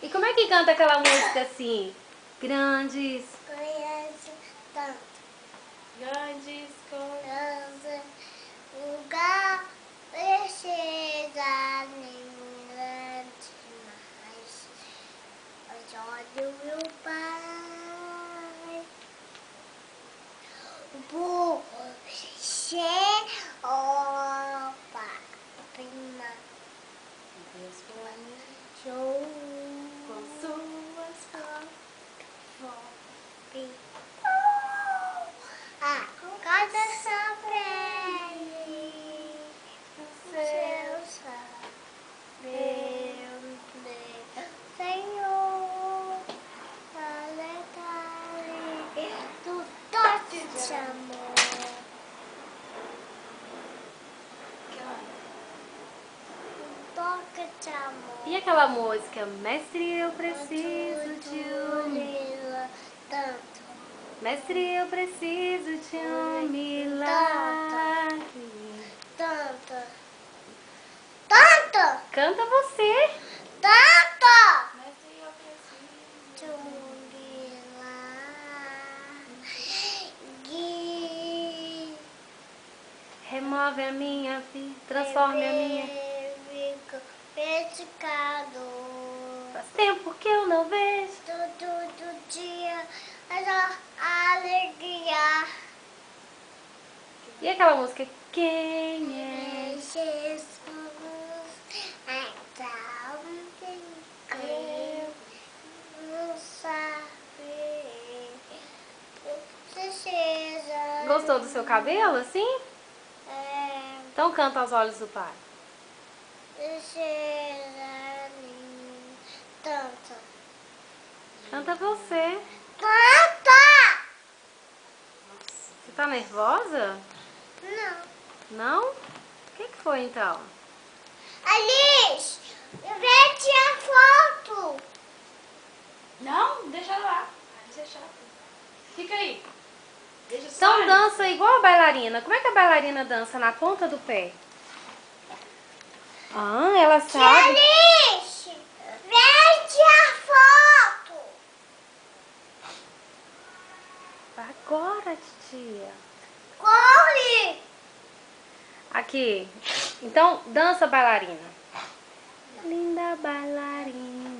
E como é que canta aquela música assim? Grandes. Conheço tanto. Grandes coisas. Lugar precisa nem grande demais. Mas olha o meu pai. Você, opa, prima. Deus Show. com suas Cada saber o seu saber, Senhor, alegre do toque de amor, do toque de amor. E aquela música? Mestre, eu preciso de tanto. Mestre, eu preciso de um milagre. Tanto. Tanto. Canta você. Tanto. Mestre, eu preciso De um milagre. Remove a minha vida, transforme a minha. Pecado. Faz tempo que eu não vejo. Todo dia a alegria. E aquela música? Quem é? Jesus, então eu não saber. Precisa. Gostou do seu cabelo assim? Então canta aos olhos do Pai. Precisa tanto. Canta você. Canta! Você tá nervosa? Não. Não? O que foi então? Alice, vem tirar foto. Não, deixa ela lá. Alice é chata. Fica aí. Deixa só Então Alice. dança igual a bailarina. Como é que a bailarina dança? Na ponta do pé. Ah, ela sabe. Alice, vem tirar foto. Agora, titia. Corre. Aqui. Então, dança bailarina. Linda bailarina.